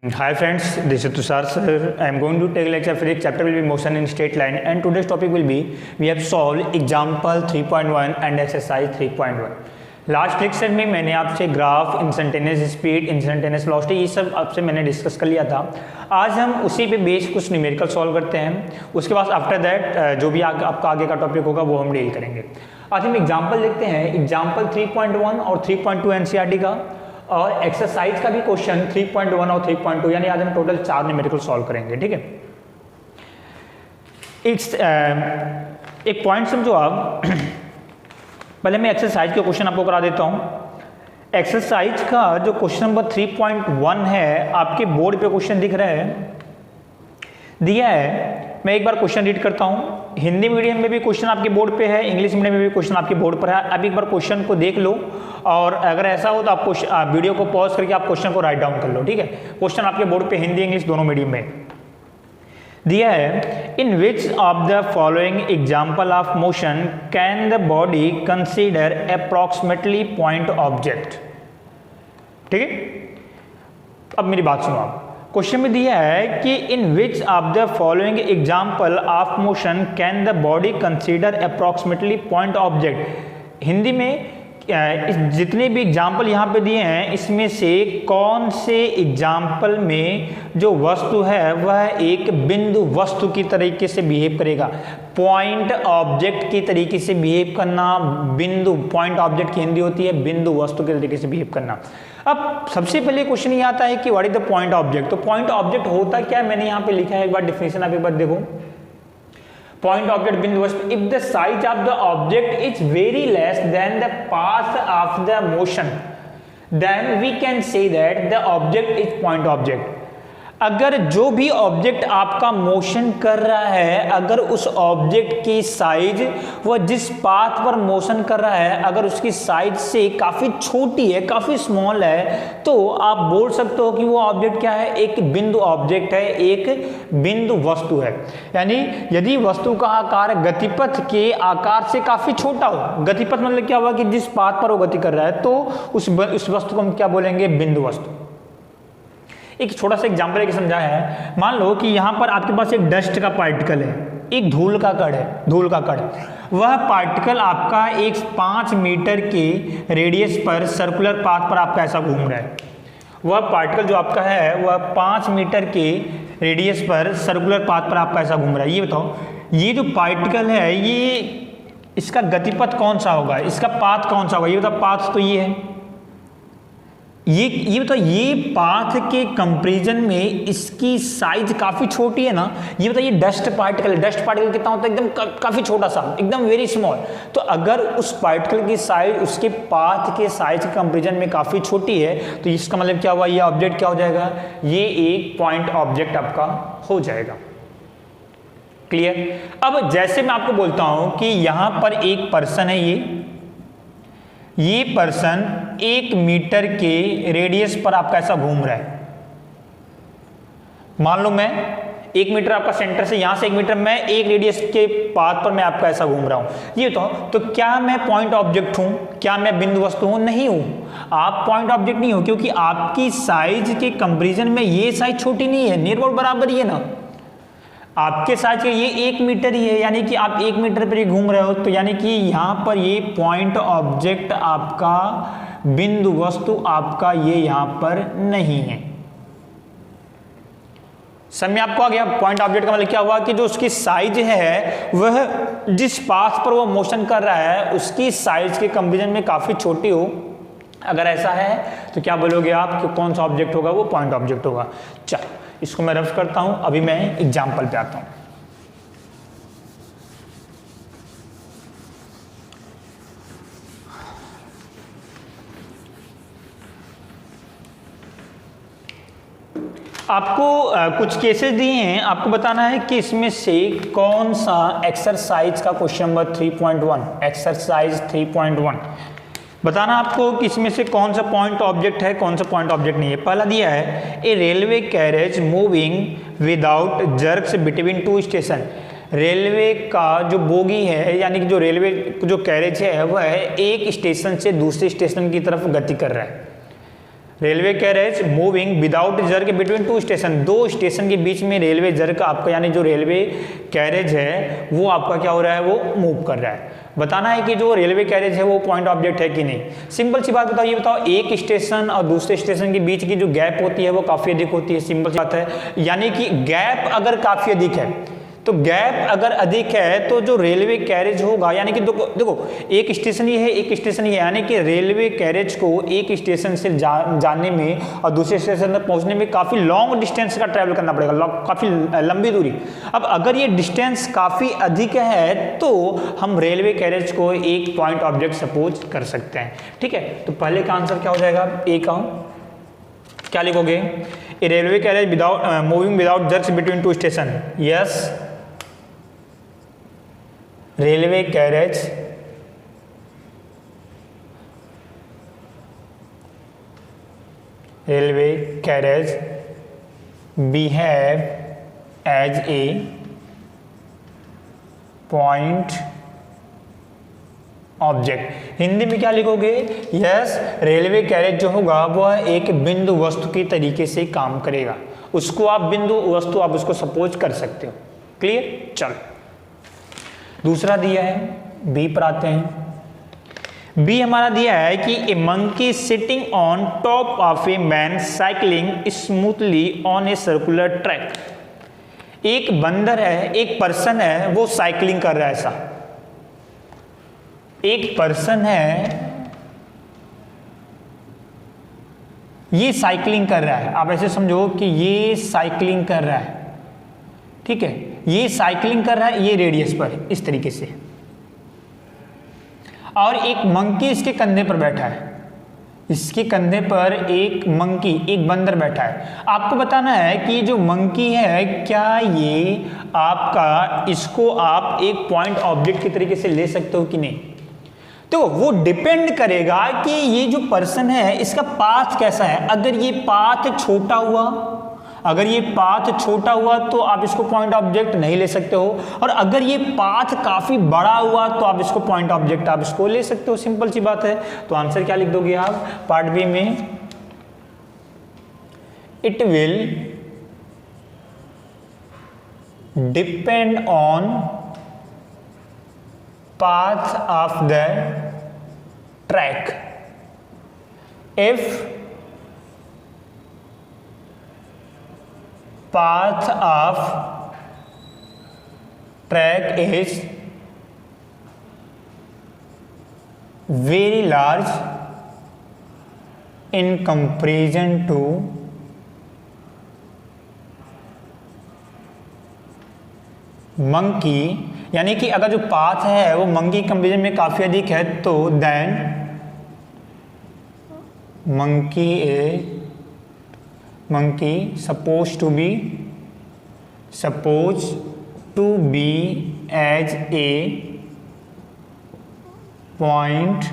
Hi friends, this is Tushar sir. I am going to take lecture physics. Chapter will be motion in straight line, and today's topic will be we have solved example 3.1 and exercise 3.1. Last lecture में मैंने आपसे graph, instantaneous speed, instantaneous velocity ये सब आपसे मैंने discuss कर लिया था। आज हम उसी पे बेस कुछ न्यूमेरिकल सॉल्व करते हैं। उसके बाद आफ्टर दैट जो भी आपका आगे का टॉपिक होगा वो हम डील करेंगे। आज हम एग्जाम्पल देखते हैं, एग्जाम्पल 3.1 और 3.2 एनसीईआरटी का, और एक्सरसाइज का भी क्वेश्चन 3.1 और 3.2, यानी आज हम टोटल 4 न्यूमेरिकल सॉल्व करेंगे। ठीक है, एक पॉइंट समझो आप। पहले मैं एक्सरसाइज के क्वेश्चन आपको करा देता हूं। एक्सरसाइज का जो क्वेश्चन नंबर 3.1 है, आपके बोर्ड पे क्वेश्चन दिख रहा है, दिया है। मैं एक बार क्वेश्चन रीड करता हूं। हिंदी मीडियम में भी क्वेश्चन आपके बोर्ड पे है, इंग्लिश मीडियम में भी क्वेश्चन आपके बोर्ड पर है। अब एक बार क्वेश्चन को देख लो, और अगर ऐसा हो तो आप वीडियो को पॉज करके आप क्वेश्चन को राइट डाउन कर लो। ठीक है, क्वेश्चन आपके बोर्ड पे हिंदी इंग्लिश दोनों मीडियम में दिया है। In which of the following example of motion can the body consider approximately point object. ठीक है, अब मेरी बात सुनो आप। क्वेश्चन में दिया है कि in which of the following example of motion can the body consider approximately point object. Hindi में जितने भी एग्जाम्पल यहाँ पे दिए हैं, इसमें से कौन से एग्जाम्पल में जो वस्तु है वह एक बिंदु वस्तु की तरीके से बिहेव करेगा। पॉइंट ऑब्जेक्ट की तरीके से बिहेव करना, बिंदु पॉइंट ऑब्जेक्ट की हिंदी होती है बिंदु वस्तु के तरीके से बिहेव करना। अब सबसे पहले क्वेश्चन ये आता है कि what is the point object. तो पॉइंट ऑब्जेक्ट होता क्या है, मैंने यहाँ पे लिखा है, एक बार डिफिनेशन आप एक बार देखो। Point object बिंदु वस्तु, if the size of the object is very less than the path of the motion, then we can say that the object is point object. अगर जो भी ऑब्जेक्ट आपका मोशन कर रहा है, अगर उस ऑब्जेक्ट की साइज वह जिस पाथ पर मोशन कर रहा है अगर उसकी साइज से काफ़ी छोटी है, काफ़ी स्मॉल है, तो आप बोल सकते हो कि वो ऑब्जेक्ट क्या है, एक बिंदु ऑब्जेक्ट है, एक बिंदु वस्तु है। यानी यदि वस्तु का आकार गतिपथ के आकार से काफ़ी छोटा हो, गतिपथ मतलब क्या हुआ कि जिस पाथ पर वो गति कर रहा है, तो उस वस्तु को हम क्या बोलेंगे, बिंदु वस्तु। एक छोटा सा एग्जांपल लेके समझाया है। मान लो कि यहाँ पर आपके पास एक डस्ट का पार्टिकल है, एक धूल का कण है, धूल का कण। वह पार्टिकल आपका एक 5 मीटर के रेडियस पर सर्कुलर पाथ पर आपका ऐसा घूम रहा है। वह पार्टिकल जो आपका है वह 5 मीटर के रेडियस पर सर्कुलर पाथ पर आपका ऐसा घूम रहा है। ये बताओ, ये जो पार्टिकल है ये इसका गतिपथ कौन सा होगा, इसका पाथ कौन सा होगा, ये बताओ। पाथ तो ये है, ये बताओ, ये पाथ के कंपैरिजन में इसकी साइज काफी छोटी है ना। ये बताइए डस्ट पार्टिकल कितना होता है, एकदम काफी छोटा सा, एकदम वेरी स्मॉल। तो अगर उस पार्टिकल की साइज उसके पाथ के साइज के कंपैरिजन में काफी छोटी है, तो इसका मतलब क्या हुआ, ये ऑब्जेक्ट क्या हो जाएगा, ये एक पॉइंट ऑब्जेक्ट आपका हो जाएगा। क्लियर। अब जैसे मैं आपको बोलता हूं कि यहां पर एक पर्सन है, ये पर्सन 1 मीटर के रेडियस पर आपका ऐसा घूम रहा है। मान लो मैं 1 मीटर आपका सेंटर से, यहां से 1 मीटर, मैं एक रेडियस के पाथ पर मैं आपका ऐसा घूम रहा हूं। ये तो क्या मैं पॉइंट ऑब्जेक्ट हूं, क्या मैं बिंदु वस्तु हूं? नहीं हूं, आप पॉइंट ऑब्जेक्ट नहीं हो, क्योंकि आपकी साइज के कंपैरिजन में ये साइज छोटी नहीं है, नियर अबाउट बराबर ही है ना। आपके साइज के ये 1 मीटर ही है, यानी कि आप 1 मीटर पर ही घूम रहे हो, तो यानी कि यहां पर ये पॉइंट ऑब्जेक्ट आपका, बिंदु वस्तु आपका, ये यहां पर नहीं है। समझ आपको आ गया? पॉइंट ऑब्जेक्ट का मतलब क्या हुआ कि जो उसकी साइज है वह जिस पाथ पर वो मोशन कर रहा है उसकी साइज के कंपैरिजन में काफी छोटी हो। अगर ऐसा है तो क्या बोलोगे आप कि कौन सा ऑब्जेक्ट होगा, वो पॉइंट ऑब्जेक्ट होगा। चलो इसको मैं रफ करता हूं, अभी मैं एग्जाम्पल पे आता हूं। आपको कुछ केसेस दिए हैं, आपको बताना है कि इसमें से कौन सा एक्सरसाइज का क्वेश्चन नंबर 3.1, एक्सरसाइज 3.1 बताना आपको कि इसमें से कौन सा पॉइंट ऑब्जेक्ट है, कौन सा पॉइंट ऑब्जेक्ट नहीं है। पहला दिया है, a railway carriage moving without jerks between 2 station. Railway का जो बोगी है, यानी कि जो रेलवे जो कैरेज है वह एक स्टेशन से दूसरे स्टेशन की तरफ गति कर रहा है। Railway carriage moving without jerk between two station, दो स्टेशन के बीच में रेलवे जर्क आपका यानी जो रेलवे कैरेज है वो आपका क्या हो रहा है, वो मूव कर रहा है। बताना है कि जो रेलवे कैरेज है वो पॉइंट ऑब्जेक्ट है कि नहीं। सिंपल सी बात बताओ, ये बताओ एक स्टेशन और दूसरे स्टेशन के बीच की जो गैप होती है वो काफ़ी अधिक होती है। सिंपल सी बात है, यानी कि गैप अगर काफ़ी अधिक है तो गैप अगर अधिक है तो जो रेलवे कैरेज होगा, यानी कि देखो एक स्टेशन ये है, एक स्टेशन ये है, यानी कि रेलवे कैरेज को एक स्टेशन से जाने में और दूसरे स्टेशन तक पहुंचने में काफ़ी लॉन्ग डिस्टेंस का ट्रैवल करना पड़ेगा, काफ़ी लंबी दूरी। अब अगर ये डिस्टेंस काफ़ी अधिक है तो हम रेलवे कैरेज को एक पॉइंट ऑब्जेक्ट सपोज कर सकते हैं। ठीक है, तो पहले का आंसर क्या हो जाएगा, ए का क्या लिखोगे, a railway carriage without moving without jerks between two station. Yes, railway carriage behave as a point object. Hindi में क्या लिखोगे, यस रेलवे कैरेज जो होगा वह एक बिंदु वस्तु की तरीके से काम करेगा, उसको आप बिंदु वस्तु आप उसको सपोज कर सकते हो। क्लियर, चलो दूसरा दिया है, बी पर आते हैं। बी हमारा दिया है कि a monkey sitting on top of a man cycling smoothly on a circular track. एक बंदर है, एक पर्सन है, वो साइकिलिंग कर रहा है। ऐसा एक पर्सन है, ये साइकिलिंग कर रहा है। आप ऐसे समझो कि ये साइकिलिंग कर रहा है, ठीक है, ये साइकिलिंग कर रहा है, ये रेडियस पर इस तरीके से, और एक मंकी इसके कंधे पर बैठा है। इसके कंधे पर एक मंकी, एक बंदर बैठा है। आपको बताना है कि जो मंकी है क्या ये आपका, इसको आप एक पॉइंट ऑब्जेक्ट के तरीके से ले सकते हो कि नहीं। तो वो डिपेंड करेगा कि ये जो पर्सन है इसका पाथ कैसा है। अगर ये पाथ छोटा हुआ तो आप इसको पॉइंट ऑब्जेक्ट नहीं ले सकते हो, और अगर ये पाथ काफी बड़ा हुआ तो आप इसको पॉइंट ऑब्जेक्ट आप इसको ले सकते हो। सिंपल सी बात है। तो आंसर क्या लिख दोगे आप पार्ट बी में, it will depend on path of the track if path of track is very large in comparison to monkey, यानी कि अगर जो पाथ है वो मंकी कंपेरिजन में काफी अधिक है तो then monkey suppose to be as a point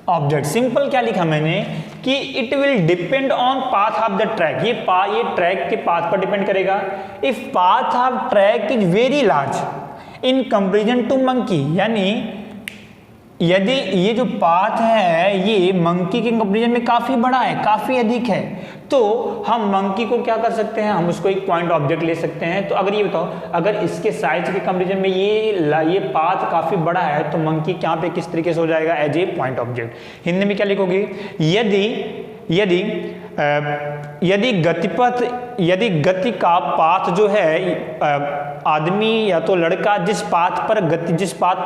object. Simple क्या लिखा मैंने कि it will depend on path of the track. ये ट्रैक के पाथ पर डिपेंड करेगा। If path of track is very large in comparison to monkey, यानी यदि ये जो पाथ है ये मंकी के कंपेरिजन में काफी बड़ा है, काफी अधिक है, तो हम मंकी को क्या कर सकते हैं, हम उसको एक पॉइंट ऑब्जेक्ट ले सकते हैं। तो अगर ये बताओ, अगर इसके साइज के कंपेरिजन में ये पाथ काफी बड़ा है तो मंकी क्या पे किस तरीके से हो जाएगा, as a point object. Hindi में क्या लिखोगे, यदि गति का पाथ जो है आदमी या तो लड़का जिस पाथ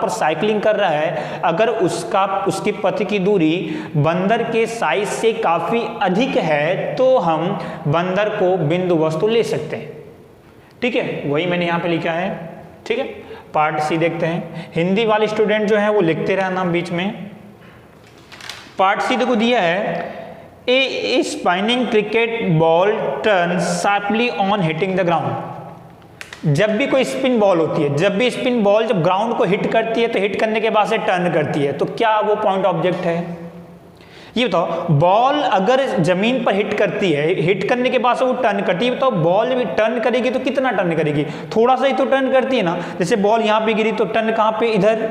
पर साइकिलिंग कर रहा है, अगर उसकी पथ की दूरी बंदर के साइज से काफी अधिक है तो हम बंदर को बिंदु वस्तु ले सकते हैं। ठीक है, वही मैंने यहाँ पे लिखा है। ठीक है, पार्ट सी देखते हैं। हिंदी वाले स्टूडेंट जो है वो लिखते रहना बीच में। पार्ट सी देखो दिया है, a spinning cricket ball turn sharply on hitting the ground. जब भी कोई स्पिन बॉल होती है, जब भी स्पिन बॉल जब ग्राउंड को हिट करती है तो हिट करने के बाद से टर्न करती है, तो क्या वो पॉइंट ऑब्जेक्ट है। ये बताओ बॉल अगर जमीन पर हिट करती है, हिट करने के बाद से वो टर्न करती है, बताओ बॉल भी टर्न करेगी तो कितना टर्न करेगी? थोड़ा सा ही तो टर्न करती है ना। जैसे बॉल यहाँ पे गिरी तो टर्न कहाँ पे? इधर।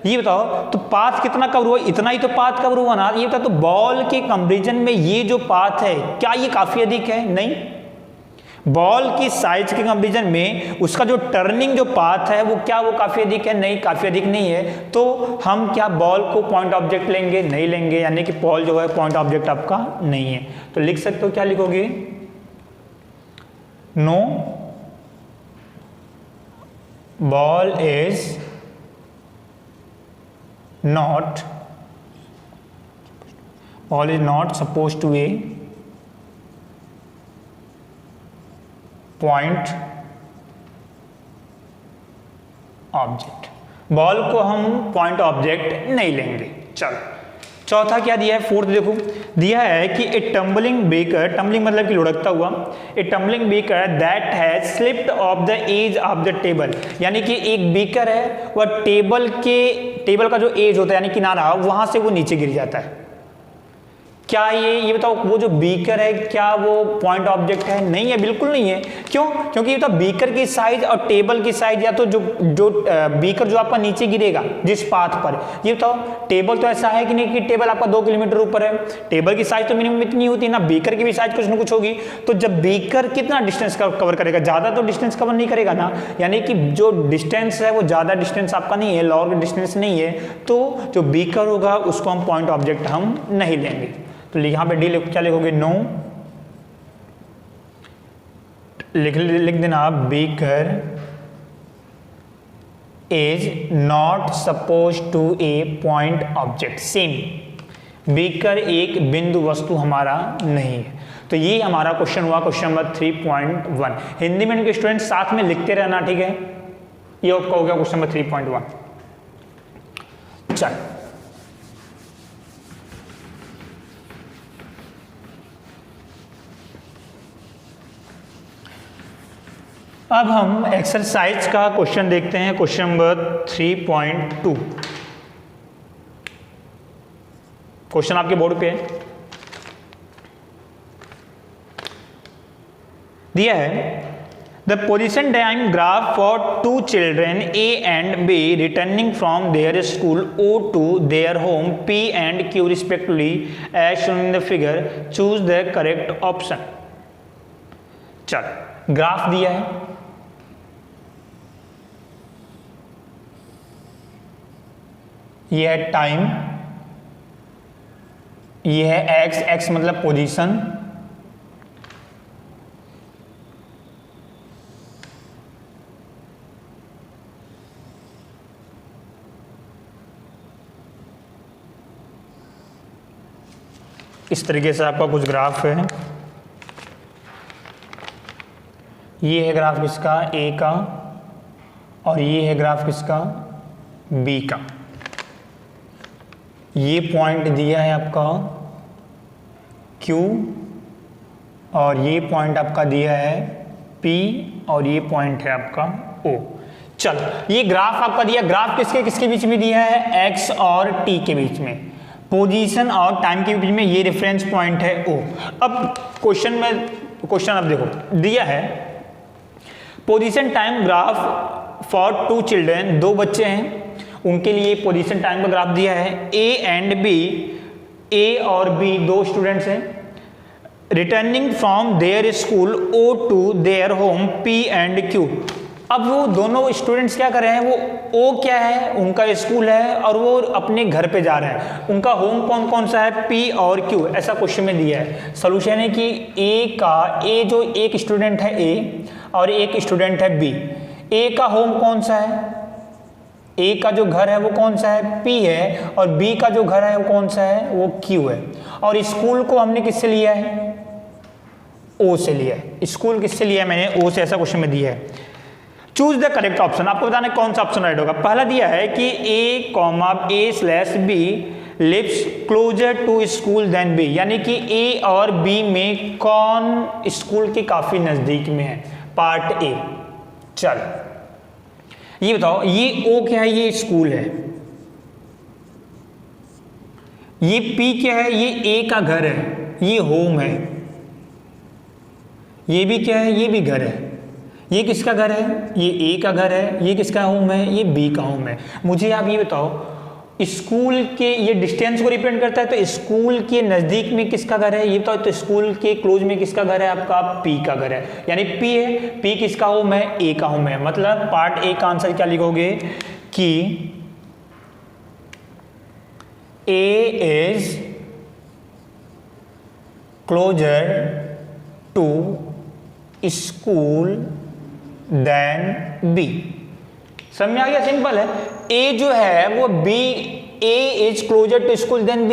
ये बताओ तो पाथ कितना कवर हुआ? इतना ही तो पाथ कवर हुआ ना। ये बताओ तो बॉल के कंपैरिजन में ये जो पाथ है क्या ये काफी अधिक है? नहीं। बॉल की साइज के कंपैरिजन में उसका जो टर्निंग जो पाथ है वो क्या वो काफी अधिक है? नहीं, काफी अधिक नहीं है। तो हम क्या बॉल को पॉइंट ऑब्जेक्ट लेंगे? नहीं लेंगे, यानी कि बॉल जो है पॉइंट ऑब्जेक्ट आपका नहीं है। तो लिख सकते हो, क्या लिखोगे? No ball is not suppose to a point object. Ball को हम पॉइंट ऑब्जेक्ट नहीं लेंगे। चलो चौथा क्या दिया है? फोर्थ देखो, दिया है कि ए टम्बलिंग बेकर, टम्बलिंग मतलब कि लुढ़कता हुआ, a tumbling beaker that has slipped off the edge of the table, यानी कि एक बीकर है वह टेबल का जो एज होता है यानी किनारा, वहां से वो नीचे गिर जाता है। क्या ये बताओ वो जो बीकर है क्या वो पॉइंट ऑब्जेक्ट है? नहीं है, बिल्कुल नहीं है। क्यों? क्योंकि ये तो बीकर की साइज और टेबल की साइज, या तो जो बीकर जो आपका नीचे गिरेगा जिस पाथ पर, ये बताओ टेबल तो ऐसा है कि नहीं कि टेबल आपका 2 किलोमीटर ऊपर है, टेबल की साइज तो मिनिमम इतनी होती है ना, बीकर की भी साइज कुछ ना कुछ होगी। तो जब बीकर कितना डिस्टेंस कवर करेगा? ज्यादा तो डिस्टेंस कवर नहीं करेगा ना, यानी कि जो डिस्टेंस है वो ज्यादा डिस्टेंस आपका नहीं है, लॉग डिस्टेंस नहीं है। तो जो बीकर होगा उसको हम पॉइंट ऑब्जेक्ट हम नहीं लेंगे। तो यहां पे डी क्या लिखोगे? नो, लिख देना आप beaker is not suppose to a point object. Same, beaker एक बिंदु वस्तु हमारा नहीं है। तो ये हमारा क्वेश्चन हुआ, क्वेश्चन नंबर 3.1। हिंदी में इनके स्टूडेंट साथ में लिखते रहना, ठीक है। ये आपका हो गया क्वेश्चन नंबर 3.1। चल अब हम एक्सरसाइज का क्वेश्चन देखते हैं, क्वेश्चन नंबर 3.2। क्वेश्चन आपके बोर्ड पे दिया है, the position time graph for 2 children A and B returning from their school O to their home P and Q respectively as shown in the figure, choose the correct option। चल graph दिया है, ये है time, ये है x, x मतलब position, इस तरीके से आपका कुछ ग्राफ है। ये है ग्राफ किसका? ए का, और ये है ग्राफ किसका? बी का। ये पॉइंट दिया है आपका Q, और ये पॉइंट आपका दिया है P, और ये पॉइंट है आपका O। चल ये ग्राफ आपका दिया, ग्राफ किसके किसके बीच में दिया है? X और T के बीच में, पोजीशन और टाइम के बीच में ये रेफरेंस पॉइंट है O। अब क्वेश्चन अब देखो दिया है, position time graph for 2 children, 2 बच्चे हैं, उनके लिए पोजीशन टाइम का ग्राफ दिया है। A एंड B, A और B 2 स्टूडेंट्स हैं, returning from their school O to their home P and Q। अब वो दोनों स्टूडेंट्स क्या कर रहे हैं? वो O क्या है? उनका स्कूल है, और वो अपने घर पे जा रहे हैं। उनका होम कौन कौन सा है? P और Q, ऐसा क्वेश्चन में दिया है। सोल्यूशन है कि A जो एक स्टूडेंट है A और एक स्टूडेंट है B, A का होम कौन सा है? A का जो घर है वो कौन सा है? P है, और B का जो घर है वो कौन सा है? वो Q है। और स्कूल को हमने किससे लिया है? O से लिया है। स्कूल किससे लिया है? मैंने O से, ऐसा क्वेश्चन में दिया है। चूज द करेक्ट ऑप्शन, आपको बताना कौन सा ऑप्शन राइट होगा। पहला दिया है कि A/A/B lives closer to school than B, यानी कि A और B में कौन स्कूल के काफी नजदीक में है? Part A। चल ये बताओ, ये O क्या है? ये स्कूल है, ये P क्या है, ये A का घर है, ये होम है। ये भी क्या है, ये भी घर है। ये किसका घर है, ये A का घर है। ये किसका होम है, ये B का होम है। मुझे आप ये बताओ, स्कूल के, ये डिस्टेंस को रिप्रेजेंट करता है, तो स्कूल के नज़दीक में किसका घर है, ये बताओ। तो स्कूल के क्लोज में किसका घर है आपका, P का घर है, यानी P है। P किसका होम है, A का होम है। मतलब पार्ट A का आंसर क्या लिखोगे कि A is closer to school than B। समझ में आ गया, सिंपल है। A जो है वो B, A is closer to school than B।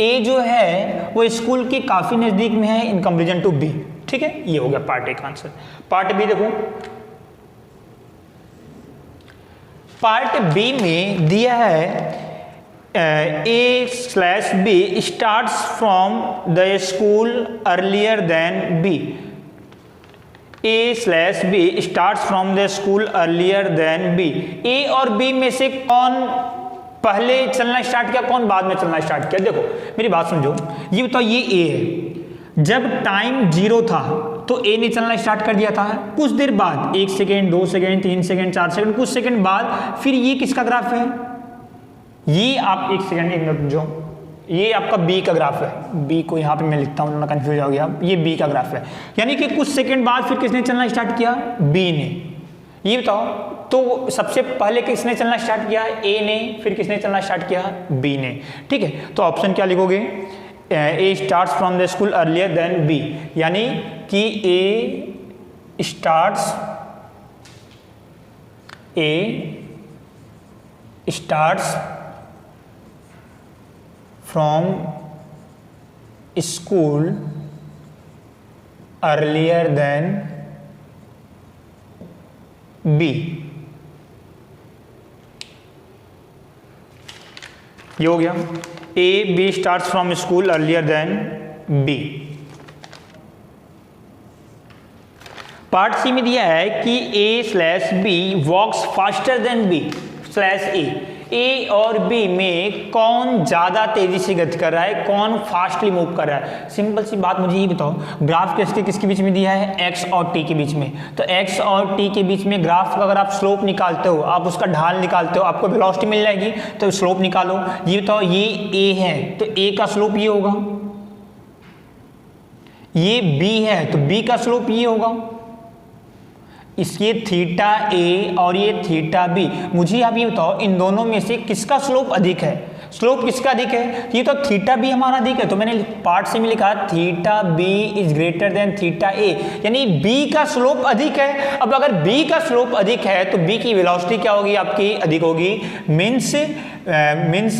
A जो है वो स्कूल के काफी नजदीक में है इन कंपेरिजन टू B। ठीक है, ये हो गया पार्ट A का आंसर। पार्ट B देखो, पार्ट B में दिया है A/B starts from the school earlier than B। A/B starts from the school earlier than B। A और B में से कौन पहले चलना स्टार्ट किया, कौन बाद में चलना स्टार्ट किया? देखो मेरी बात समझो, ये बताओ, ये A है। जब टाइम 0 था तो A ने चलना स्टार्ट कर दिया था। कुछ देर बाद, 1 सेकेंड, 2 सेकेंड, 3 सेकेंड, 4 सेकेंड, कुछ सेकेंड बाद फिर ये किसका ग्राफ है? ये आप 1 सेकेंड, 1 मिनट जो, ये आपका B का ग्राफ है। B को यहाँ पे मैं लिखता हूँ, कंफ्यूज हो गया। ये B का ग्राफ है, यानी कि कुछ सेकंड बाद फिर किसने चलना स्टार्ट किया? B ने। ये बताओ, तो सबसे पहले किसने चलना स्टार्ट किया? A ने। फिर किसने चलना स्टार्ट किया? B ने। ठीक है, तो ऑप्शन क्या लिखोगे? A starts from the school earlier than B, यानी कि A starts from school earlier than B। ये हो गया, B starts from school earlier than B। Part C में दिया है कि A/B walks faster than B/A। A और B में कौन ज्यादा तेजी से गति कर रहा है, कौन फास्टली मूव कर रहा है? सिंपल सी बात, मुझे ये बताओ, ग्राफ किसके बीच में दिया है? X और T के बीच में। तो X और T के बीच में ग्राफ का अगर आप स्लोप निकालते हो, आप उसका ढाल निकालते हो, आपको वेलोसिटी मिल जाएगी, तो स्लोप निकालो। ये बताओ, ये A है तो A का स्लोप ये होगा, ये B है तो B का स्लोप ये होगा। इसके थीटा A और ये थीटा B। मुझे आप ये बताओ, इन दोनों में से किसका स्लोप अधिक है? स्लोप किसका अधिक है? ये तो थीटा B हमारा अधिक है, तो मैंने पार्ट से में लिखा theta B is greater than theta A, यानी B का स्लोप अधिक है। अब अगर B का स्लोप अधिक है तो B की वेलोसिटी क्या होगी? आपकी अधिक होगी। मीन्स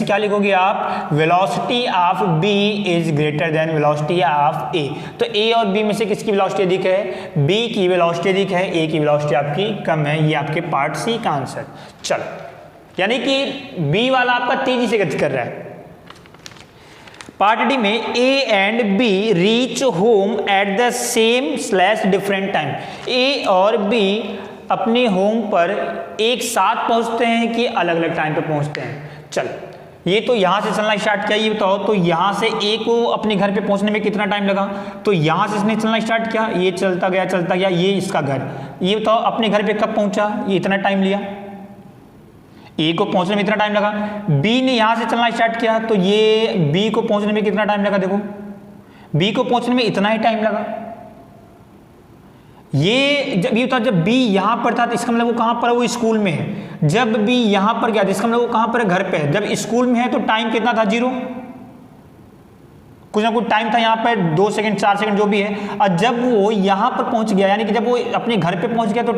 क्या लिखोगे आप? Velocity of B is greater than velocity of A। तो A और B में से किसकी वेलोसिटी अधिक है? B की वेलोसिटी अधिक है, A की वेलोसिटी आपकी कम है। ये आपके पार्ट C का आंसर। चलो, यानी कि B वाला आपका तेजी से गति कर रहा है। पार्ट D में A and B reach home at the same/ different time. A और B अपने होम पर एक साथ पहुंचते हैं कि अलग अलग टाइम पे पहुंचते हैं? चल, ये तो यहां से चलना स्टार्ट किया, ये बताओ, तो यहां से A को अपने घर पे पहुंचने में कितना टाइम लगा? तो यहां से इसने चलना स्टार्ट किया, ये चलता गया, ये इसका घर। ये बताओ अपने घर पे कब पहुंचा? ये इतना टाइम लिया। A को पहुंचने में इतना टाइम लगा। B ने यहां से चलना स्टार्ट किया, तो ये B को पहुंचने में कितना टाइम लगा? देखो, B को पहुंचने में इतना ही टाइम लगा। ये जब B यहां पर था तो इसका मतलब वो कहां पर है? वो स्कूल में है। जब B यहां पर गया तो इसका मतलब वो कहां पर है? घर पे है। जब स्कूल में है तो टाइम कितना था? 0। कुछ ना कुछ टाइम था यहाँ पर, 2 सेकंड, 4 सेकंड जो भी है। और जब वो यहाँ पर पहुँच गया, यानी कि जब वो अपने घर पे पहुँच गया, तो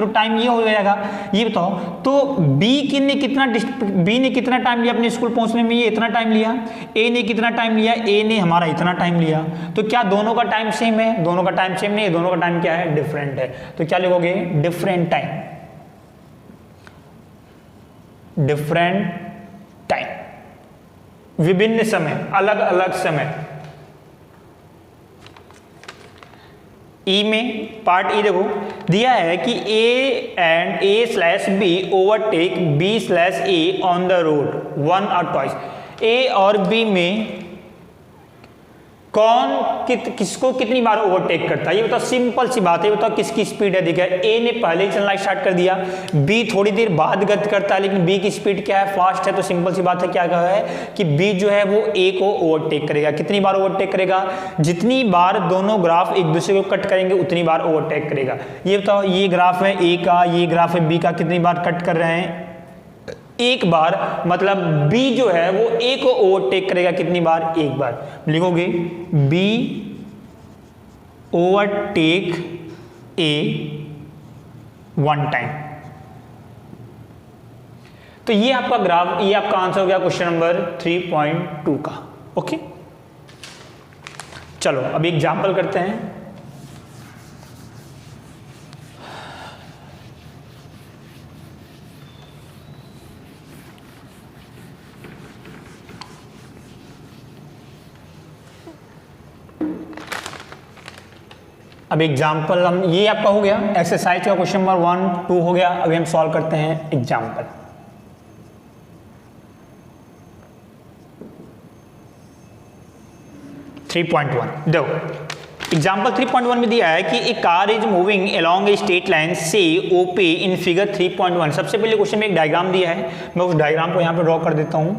टाइम ये हो जाएगा। ये बताओ, तो B ने कितना टाइम लिया अपने स्कूल पहुँचने में? ये इतना टाइम लिया। A ने कितना टाइम लिया? A ने हमारा इतना टाइम लिया। तो क्या दोनों का टाइम सेम है? दोनों का टाइम सेम नहीं है, दोनों का टाइम क्या है? डिफरेंट है। तो क्या लिखोगे? Different time. विभिन्न समय, अलग अलग समय। ई में पार्ट ई देखो, दिया है कि A/B overtake B/A on the road 1 और 2। ए और बी में कौन किसको कितनी बार ओवरटेक करता है, ये बताओ। सिंपल सी बात है, बताओ किसकी स्पीड है। देखिए ए ने पहले ही चलना स्टार्ट कर दिया, बी थोड़ी देर बाद गति करता है, लेकिन बी की स्पीड क्या है, फास्ट है। तो सिंपल सी बात है, क्या कहा है कि बी जो है वो ए को ओवरटेक करेगा। कितनी बार ओवरटेक करेगा, जितनी बार दोनों ग्राफ एक दूसरे को कट करेंगे उतनी बार ओवरटेक करेगा। ये बताओ, ये ग्राफ है ए का, ये ग्राफ है बी का, कितनी बार कट कर रहे हैं, एक बार। मतलब B जो है वो A को ओवरटेक करेगा कितनी बार, एक बार। लिखोगे B overtake A one time. तो ये आपका ग्राफ, ये आपका आंसर हो गया क्वेश्चन नंबर 3.2 का। ओके, चलो अभी एग्जाम्पल करते हैं। अब एग्जाम्पल हम, ये आपका हो गया एक्सरसाइज का क्वेश्चन नंबर 1, 2 हो गया। अभी हम सॉल्व करते हैं एग्जाम्पल। देखो एग्जाम्पल 3.1 में दिया है कि a car is moving along a straight line से ओपी इन फिगर 3.1। सबसे पहले क्वेश्चन में एक डायग्राम दिया है, मैं उस डायग्राम को यहां पे ड्रॉ कर देता हूं।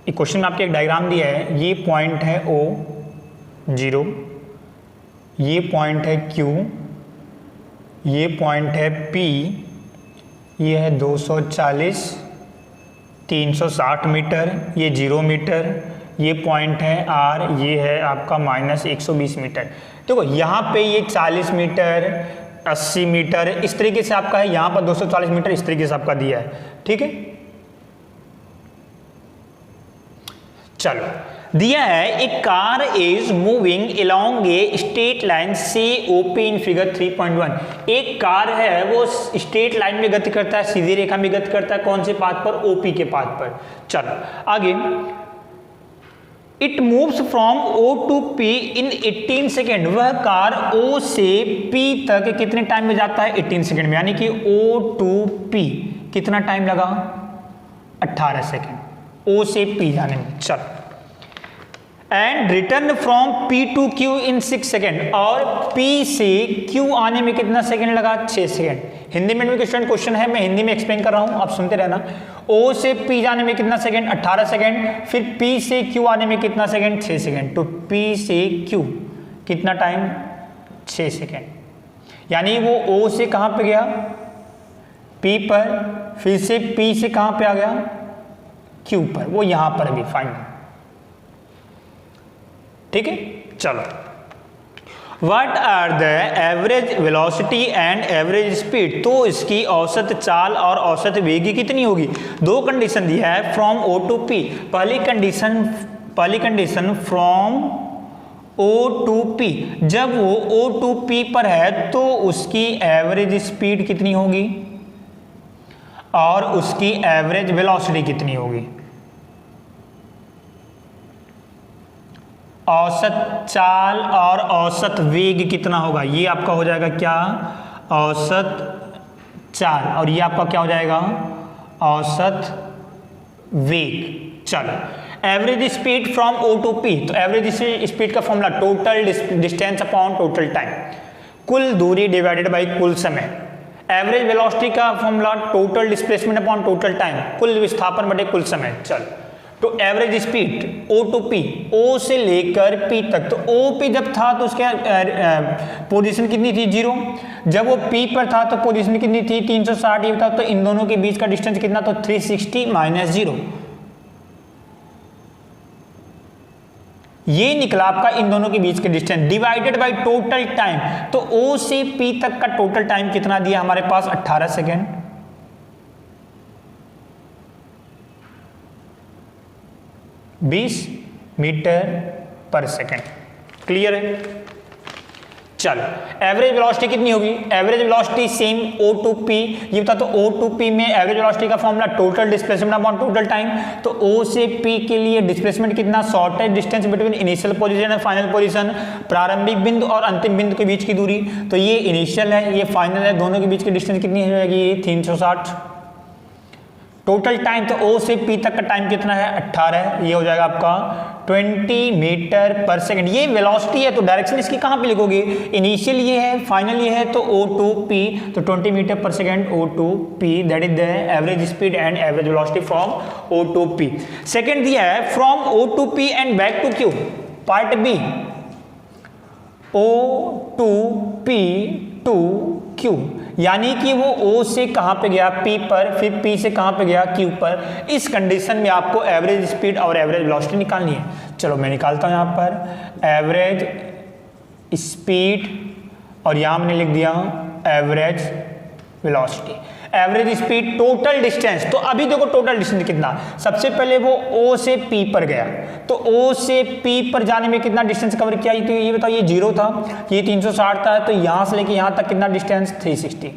एक क्वेश्चन में आपके एक डायग्राम दिया है, ये पॉइंट है O 0, ये पॉइंट है Q, ये पॉइंट है P, ये है 240, 360 मीटर, ये 0 मीटर, ये पॉइंट है R, ये है आपका -120 मीटर। देखो यहाँ पे ये 40 मीटर, 80 मीटर इस तरीके से आपका है, यहाँ पर 240 मीटर इस तरीके से आपका दिया है। ठीक है, चलो दिया है एक car is moving along a straight line से ओपी इन फिगर 3.1। एक कार है वो स्ट्रेट लाइन में गति करता है, सीधी रेखा में गति करता है, कौन से पाथ पर, ओपी के पाथ पर। चलो आगे, it moves from O to P in 18 second. वह कार O से P तक कितने टाइम में जाता है, 18 सेकेंड में। यानी कि O टू P कितना टाइम लगा, 18 सेकेंड O से P जाने में। चलो, and return from P to Q in 6 second. और P से Q आने में कितना सेकेंड लगा, 6 सेकेंड। हिंदी में क्वेश्चन है, मैं हिंदी में एक्सप्लेन कर रहा हूं, आप सुनते रहना। O से P जाने में कितना सेकेंड, 18 सेकेंड। फिर P से Q आने में कितना सेकेंड, 6 सेकेंड। तो P से Q कितना टाइम, 6 सेकेंड। यानी वो O से कहां पे गया, P पर, फिर से P से कहां पे आ गया, Q पर, वो यहां पर भी फाइनल। ठीक है, चलो, what are the average velocity and average speed. तो इसकी औसत चाल और औसत वेग कितनी होगी। दो कंडीशन दिया है, फ्रॉम O टू P। पहली condition from O to P, जब वो O टू P पर है तो उसकी एवरेज स्पीड कितनी होगी और उसकी एवरेज वेलोसिटी कितनी होगी। औसत चाल और औसत वेग कितना होगा, ये आपका हो जाएगा क्या, औसत चाल, और ये आपका क्या हो जाएगा, औसत वेग। चलो, average speed from O to P। तो एवरेज स्पीड का formula total distance upon total time, कुल दूरी डिवाइडेड बाई कुल समय। एवरेज वेलोसिटी का formula total displacement upon total time, कुल विस्थापन बटे कुल समय। चल, तो average speed O to P, O से लेकर P तक। तो O पे जब था तो उसके पोजीशन कितनी थी, 0। जब वो P पर था तो पोजीशन कितनी थी, 360। ये था, तो इन दोनों के बीच का डिस्टेंस कितना, तो 360 माइनस 0। ये निकला आपका इन दोनों के बीच का distance divided by total time. तो O से P तक का टोटल टाइम कितना दिया हमारे पास, 18 सेकेंड। 20 मीटर पर सेकेंड। क्लियर है। चल, एवरेज वेलोसिटी कितनी होगी, average velocity same O to P। ये बता, तो O टू P में एवरेज वेलोसिटी का formula total displacement upon total time. तो O से P के लिए डिस्प्लेसमेंट कितना, shortest distance between initial position and final position, प्रारंभिक बिंदु और अंतिम बिंदु के बीच की दूरी। तो ये इनिशियल है, ये फाइनल है, दोनों के बीच की डिस्टेंस कितनी हो जाएगी, 360। टोटल टाइम तो ओ से पी तक का टाइम कितना है 18, ये हो जाएगा आपका 20 मीटर पर सेकंड। ये वेलोसिटी है तो डायरेक्शन इसकी कहाँ पे लिखोगे, इनिशियल ये है, फाइनल ये है, तो ओ टू पी, तो 20 मीटर पर second O to P, that is the average speed and average velocity from O to P. Second दिया है from O to P and back to Q, part B, O to P to Q, यानी कि वो O से कहां पे गया P पर, फिर P से कहां पे गया Q पर। इस कंडीशन में आपको एवरेज स्पीड और एवरेज वेलोसिटी निकालनी है। चलो मैं निकालता हूं यहां पर एवरेज स्पीड और यहां मैंने लिख दिया average velocity. Average speed total distance, तो अभी देखो टोटल डिस्टेंस कितना, सबसे पहले वो O से P पर गया, तो O से P पर जाने में कितना डिस्टेंस कवर किया, तो ये बताओ, ये 0 था, ये 360 था, तो यहां से लेके यहां तक कितना डिस्टेंस 360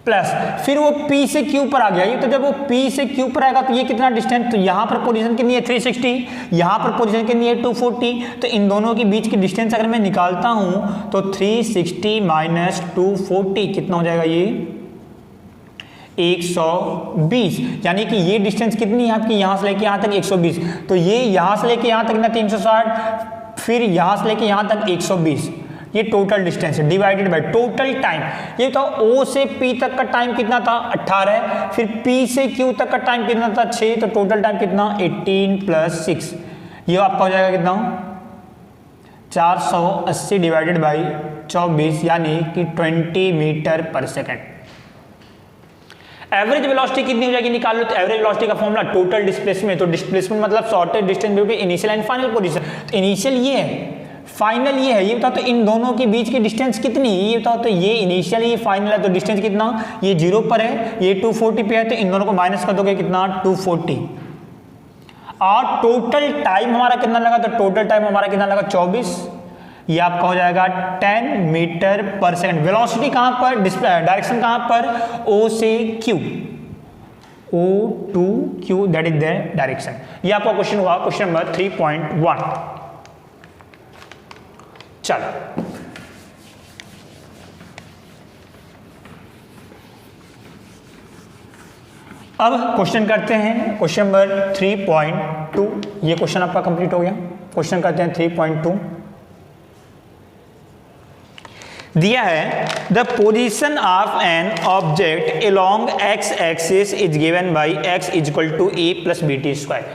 प्लस, फिर वो P से Q पर आ गया, ये तो जब वो P से Q पर आएगा तो ये कितना डिस्टेंस, तो यहां पर पोजीशन कितनी है 360, यहां पर पोजीशन कितनी है 240, तो इन दोनों के बीच की डिस्टेंस अगर मैं निकालता हूं तो 360 माइनस 240 कितना हो जाएगा, ये 120, यानी कि ये डिस्टेंस कितनी है आपकी, यहां से लेके यहां तक 120, तो ये यहां से लेके यहां तक ना 360, फिर यहां से लेके यहां तक 120, ये टोटल डिस्टेंस है डिवाइडेड बाय टोटल टाइम। ये तो O से P तक का टाइम कितना था 18, फिर P से Q तक का टाइम कितना था 6, तो टोटल टाइम कितना 18 प्लस 6, ये आपका हो जाएगा कितना 480 डिवाइडेड बाई 24, यानी कि 20 मीटर पर सेकेंड। एवरेज वेलोसिटी कितनी हो जाएगी निकाल लो, तो एवरेज वेलोसिटी का फॉर्मूला टोटल डिस्प्लेसमेंट, तो डिस्प्लेसमेंट मतलब shortest distance between initial and final position, तो इनिशियल ये है, फाइनल ये है, ये बताओ तो इन दोनों के बीच की डिस्टेंस कितनी, ये बताओ तो ये इनिशियल ये फाइनल है, तो डिस्टेंस कितना, ये 0 पर है, ये 240 पे है, तो इन दोनों को माइनस कर दोगे कितना 240, और टोटल टाइम हमारा कितना लगा, तो टोटल टाइम हमारा कितना लगा 24, ये आपका हो जाएगा 10 मीटर पर सेकंड। वेलोसिटी कहां पर, डायरेक्शन कहां पर, O से Q, O to Q, that is the direction. ये आपका क्वेश्चन हुआ, क्वेश्चन नंबर 3.1। चलो अब क्वेश्चन करते हैं क्वेश्चन नंबर 3.2। ये क्वेश्चन आपका कंप्लीट हो गया। क्वेश्चन करते हैं 3.2। दिया है the position of an object along x axis is given by x is equal to a plus b t square.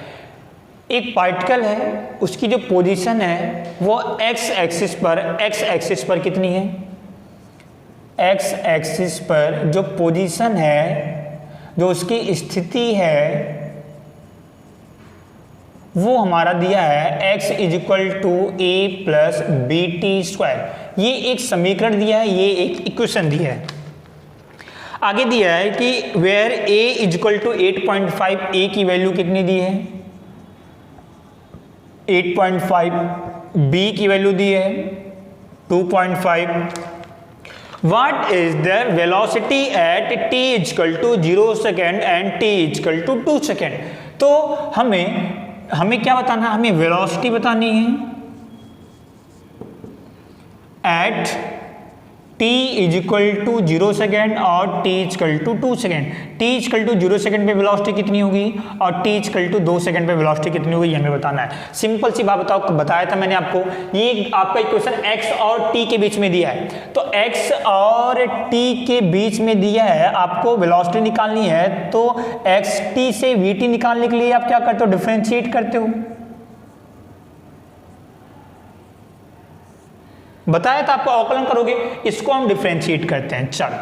एक पार्टिकल है, उसकी जो पोजीशन है वो एक्स एक्सिस पर कितनी है, एक्स एक्सिस पर जो पोजीशन है, जो उसकी स्थिति है, वो हमारा दिया है x is equal to a plus b t square. ये एक समीकरण दिया है, ये एक इक्वेशन दिया है। आगे दिया है कि where a is equal to 8.5, a की वैल्यू कितनी दी है 8.5, b की वैल्यू दी है 2.5। What is the velocity at t is equal to 0 second and t is equal to 2 second. तो हमें क्या बताना है, हमें वेलोसिटी बतानी है at t is equal to 0 second और t is equal to 2 second. t is equal to 0 second पे वेलोसिटी कितनी होगी और t is equal to 2 second पे वेलोसिटी कितनी होगी, ये हमें बताना है। सिंपल सी बात बताओ, बताया था मैंने आपको, ये आपका इक्वेशन x और t के बीच में दिया है, तो x और t के बीच में दिया है, आपको वेलोसिटी निकालनी है, तो xt से vt निकालने के लिए आप क्या करते हो, डिफरेंशिएट करते हो। बताया था आपको, अवकलन करोगे, इसको हम डिफरेंशिएट करते हैं। चलो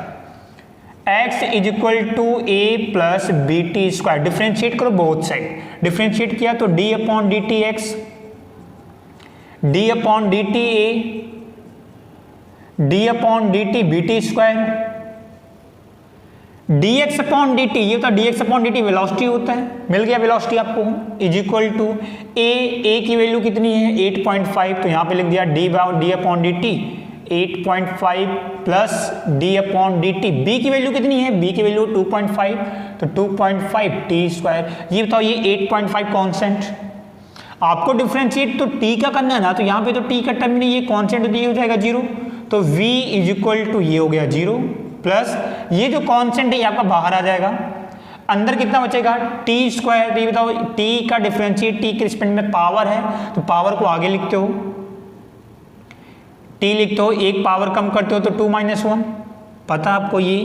x is equal to a plus b t square, differentiate करो बोथ साइड। डिफरेंशिएट किया तो d upon d t x, d upon d t a, d upon d t b t square, dx upon d t, ये होता है dx upon d t velocity होता है, मिल गया वेलोसिटी आपको, इज इक्वल टू a की value कितनी है 8.5, तो यहाँ पे लिख दिया d upon d T 8.5 plus d upon d T. b की वैल्यू कितनी है, b की वैल्यू 2.5, तो 2.5 टी स्क्वायर। ये बताओ ये 8.5 कॉन्स्टेंट, आपको डिफरेंशिएट तो t का करना है ना, तो यहाँ पे तो t का टर्म नहीं, ये कॉन्स्टेंट तो ये हो जाएगा 0, तो v इज इक्वल टू ये हो गया 0 प्लस ये जो कांस्टेंट है ये आपका बाहर आ जाएगा, अंदर कितना बचेगा टी स्क्वायर। ये बताओ टी का डिफरेंशिएट टी के रिस्पेक्ट में पावर है तो पावर को आगे लिखते हो, टी लिखते हो, एक पावर कम करते हो तो 2 - 1, पता आपको ये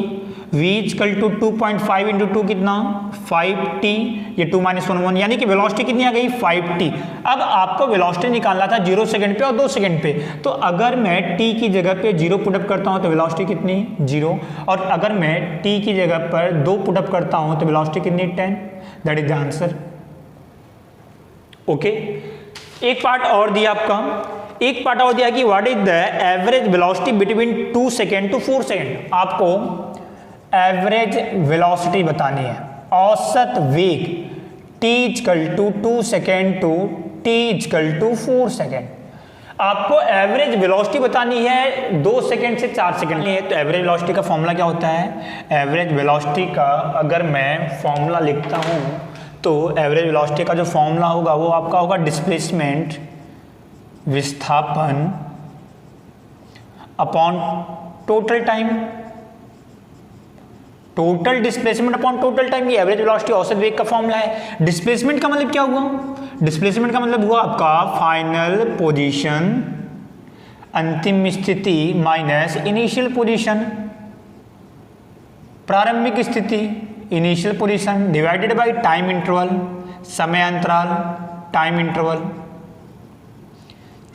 v इक्वल टू 2.5 इंटू 2 कितना 5t, ये 2 - 1 1, यानी कि वेलोसिटी कितनी आ गई 5t। अब आपको वेलोसिटी निकालना था 0 सेकंड पे और 2 सेकंड पे, तो अगर मैं t की जगह पे 0 पुटअप करता हूं तो वेलोसिटी कितनी 0, और अगर मैं t की जगह पर 2 पुटअप करता हूं तो वेलोसिटी कितनी 10। That is the answer. Okay, एक पार्ट और दिया आपका, एक पार्ट और दिया कि what is the average velocity between 2 second to 4 second. आपको एवरेज वेलोसिटी बतानी है, औसत वेग t equal to 2 second to t equal to 4 second. आपको एवरेज वेलोसिटी बतानी है 2 सेकेंड से 4 सेकेंड है। तो एवरेज वेलोसिटी का फॉर्मूला क्या होता है, एवरेज वेलोसिटी का अगर मैं फॉर्मूला लिखता हूं तो एवरेज वेलोसिटी का जो फॉर्मूला होगा वो आपका होगा डिस्प्लेसमेंट विस्थापन upon total time, total displacement upon total time. ये एवरेज वेलोसिटी औसत वेग का फॉर्मूला है। डिस्प्लेसमेंट का मतलब क्या हुआ, डिस्प्लेसमेंट का मतलब हुआ आपका फाइनल पोजीशन, अंतिम स्थिति माइनस इनिशियल पोजीशन, प्रारंभिक स्थिति initial position divided by time interval, समय अंतराल टाइम इंटरवल।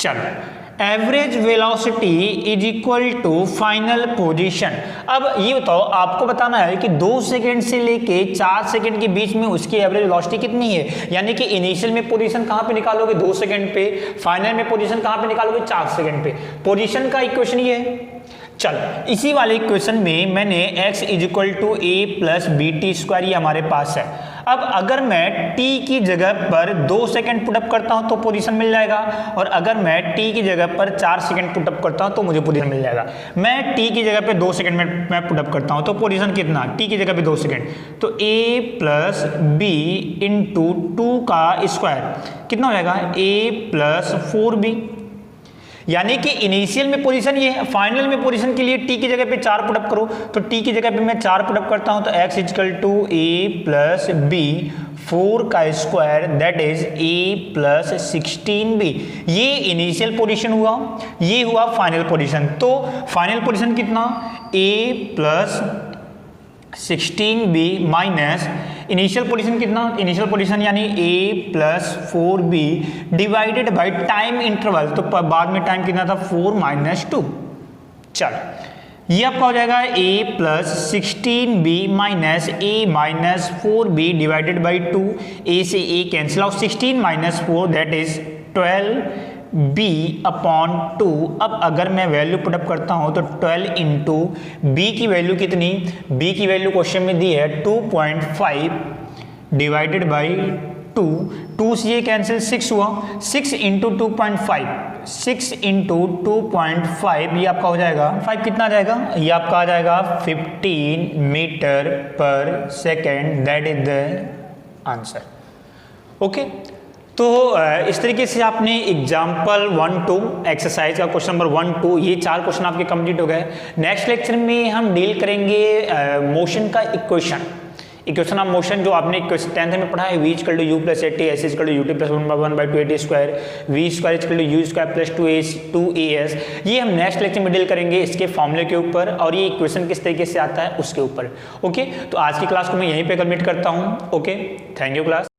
चलो, average velocity is equal to final position. अब ये बताओ, आपको बताना है कि 2 सेकेंड से लेके 4 सेकेंड के बीच में उसकी एवरेज वेलोसिटी कितनी है, यानी कि इनिशियल में पोजीशन कहां पे निकालोगे 2 सेकेंड पे, फाइनल में पोजीशन कहां पे निकालोगे 4 सेकेंड पे। पोजीशन का इक्वेशन ये है। चल, इसी वाले इक्वेशन में मैंने x is equal to a plus b t square ये हमारे पास है। अब अगर मैं t की जगह पर 2 सेकंड पुटअप करता हूं तो पोजीशन मिल जाएगा, और अगर मैं t की जगह पर 4 सेकंड पुटअप करता हूं तो मुझे पोजीशन मिल जाएगा। मैं t की जगह पे 2 सेकंड में मैं पुटअप करता हूं तो पोजीशन कितना, t की जगह पे 2 सेकंड, तो a प्लस बी इंटू 2 का स्क्वायर कितना हो जाएगा a प्लस 4b, यानी कि इनिशियल में पोजीशन ये है, फाइनल में पोजीशन के लिए t की जगह पे 4 पुटअप करो, तो t की जगह पे मैं 4 पुटअप करता हूं तो x equal to a plus b 4 का square that is a plus 16b। ये इनिशियल पोजीशन हुआ, ये हुआ फाइनल पोजीशन। तो फाइनल पोजीशन कितना a plus 16b minus initial position कितना, इनिशियल पोजीशन यानी a plus 4b divided by time interval, तो बाद में टाइम कितना था 4 - 2। चल, ये आपका हो जाएगा a plus 16b minus a minus 4b divided by 2, a से a cancel out, 16 minus 4 that is 12b upon 2। अब अगर मैं वैल्यू पुटअप करता हूं तो 12 इंटू बी की वैल्यू कितनी, b की वैल्यू क्वेश्चन में दी है 2.5 डिवाइडेड बाई 2 से ये कैंसिल 6 हुआ, 6 इंटू 2.5, 6 इंटू 2.5 ये आपका हो जाएगा 5 कितना आ जाएगा, ये आपका आ जाएगा 15 मीटर पर second. That is the answer. Okay, तो इस तरीके से आपने एग्जाम्पल 1-2 एक्सरसाइज का क्वेश्चन नंबर 1-2 ये 4 क्वेश्चन आपके कंप्लीट हो गए। नेक्स्ट लेक्चर में हम डील करेंगे मोशन का इक्वेशन ऑफ मोशन जो आपने 10th में पढ़ा है, v equal to u plus a t, s equal to u t plus 1/2 square, v square equal to u square plus 2as। ये हम नेक्स्ट लेक्चर में डील करेंगे इसके फॉर्मूले के ऊपर और ये इक्वेशन किस तरीके से आता है उसके ऊपर। ओके, तो आज की क्लास को मैं यहीं पे कंप्लीट करता हूँ। Okay, thank you class.